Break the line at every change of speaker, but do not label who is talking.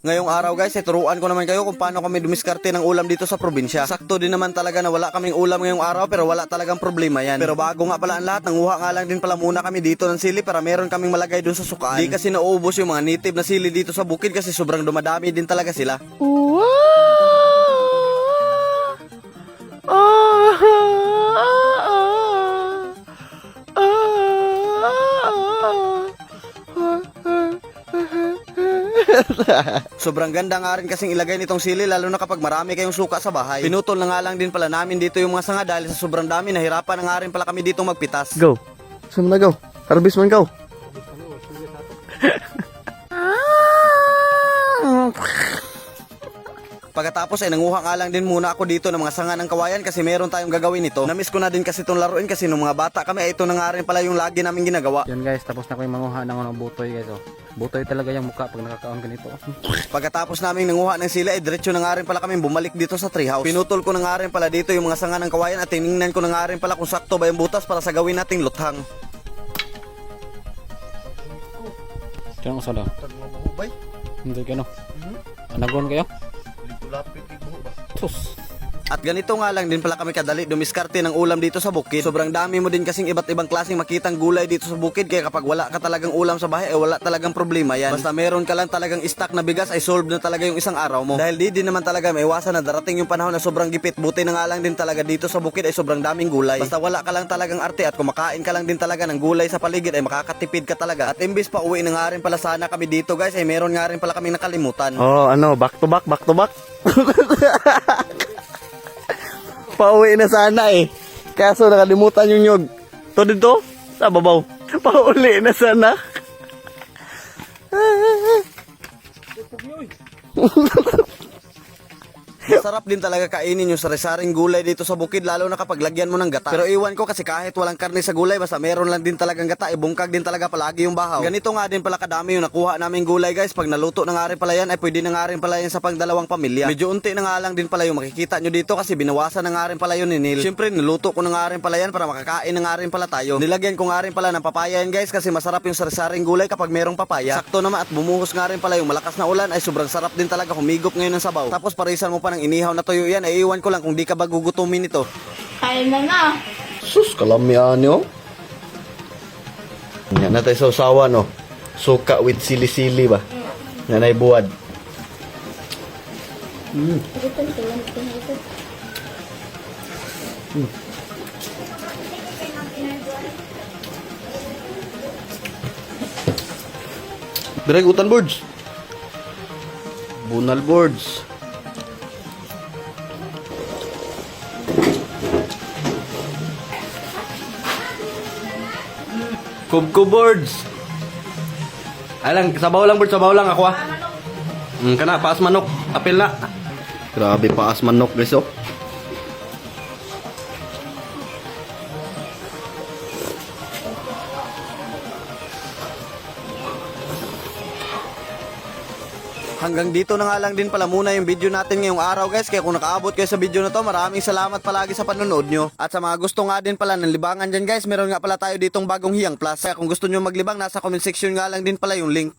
Ngayong araw guys, turuan ko naman kayo kung paano kami dumiskarte ng ulam dito sa probinsya. Sakto din naman talaga na wala kaming ulam ngayong araw pero wala talagang problema yan. Pero bago nga pala ang lahat, nanguha nga lang din pala muna kami dito ng sili para meron kaming malagay dun sa sukaan. Di kasi nauubos yung mga native na sili dito sa bukid kasi sobrang dumadami din talaga sila. Sobrang ganda nga rin kasing ilagay nitong sili lalo na kapag marami kayong suka sa bahay. Pinutol na nga lang din pala namin dito yung mga sanga dahil sa sobrang dami nahirapan na nga rin pala kami ditong magpitas.
Go. Saan na go? Harvest man go.
Pagkatapos ay nanguha nga lang din muna ako dito ng mga sanga ng kawayan kasi meron tayong gagawin nito. Namiss ko na din kasi itong laruin kasi nung mga bata kami ay ito na nga rin pala yung lagi namin ginagawa.
Yan guys, tapos na ko yung manguha ng butoy guys. Oh. Butoy talaga yung mukha pag nakakaon ganito.
Pagkatapos namin nanguha ng sila ay diretso na nga rin pala kami bumalik dito sa treehouse. Pinutol ko na nga rin pala dito yung mga sanga ng kawayan at tiningnan ko na nga rin pala kung sakto ba yung butas para sa gawin nating luthang.
Diyan ko sa daw. Hindi ka no. Anagon kayo? Sus.
At ganito nga lang din pala kami kadali dumiskarte ng ulam dito sa bukid. Sobrang dami mo din kasing iba't ibang klaseng makitang gulay dito sa bukid kaya kapag wala ka talagang ulam sa bahay ay wala talagang problema yan. Basta meron ka lang talagang stock na bigas ay solve na talaga yung isang araw mo. Dahil di din naman talaga may iwasan na darating yung panahon na sobrang gipit. Buti na nga lang din talaga dito sa bukid ay sobrang daming gulay. Basta wala ka lang talagang arte at kumakain ka lang din talaga ng gulay sa paligid ay makakatipid ka talaga. At imbis pa uwi na nga rin pala sana kami dito guys ay meron nga rin pala kami nakalimutan.
Oh, ano, back to back, back to back. Pauwi na sana eh. Kaso nakalimutan yung nyog. To dito? Sa babaw. Pauli na sana.
Masarap din talaga kainin yung sari-saring gulay dito sa bukid lalo na kapag lagyan mo ng gata. Pero iwan ko kasi kahit walang karne sa gulay basta meron lang din talagang gata, ibungkag din talaga palagi yung bahaw. Ganito nga din pala kadami yung nakuha naming gulay guys. Pag naluto na nga rin pala yan ay pwede na nga rin pala yan sa pangdalawang pamilya. Medyo unti na nga lang din pala yung makikita nyo dito kasi binawasan na nga rin pala yun ni Neil. Siyempre niluto ko na nga rin pala yan para makakain na nga rin pala tayo. Nilagyan ko nga rin pala ng papaya yan guys kasi masarap yung sari-saring gulay kapag merong papaya. Sakto naman at bumuhos nga rin pala yung malakas na ulan ay sobrang sarap din talaga humigop ngayon ng sabaw. Tapos parisan mo pa ng inihaw na tuyo yan ay iwan ko lang kung di ka ba gugutumin ito.
Kain na na.
Sus, kalamian nyo. Yan na tayo sa usawa, no? Suka with sili-sili ba? Yan ay buwad. Dragutan boards. Bunal boards. Kubko boards. Alang, sabaw lang boards, sabaw lang ako ah. Kana, paas manok. Apil na. Grabe, paas manok guys oh. Hanggang dito na nga lang din pala muna yung video natin ngayong araw guys. Kaya kung nakaabot kayo sa video na to, maraming salamat palagi sa panonood nyo. At sa mga gusto nga din pala ng libangan dyan guys, meron nga pala tayo ditong bagong Hiyang Plus. Kaya kung gusto nyo maglibang, nasa comment section nga lang din pala yung link.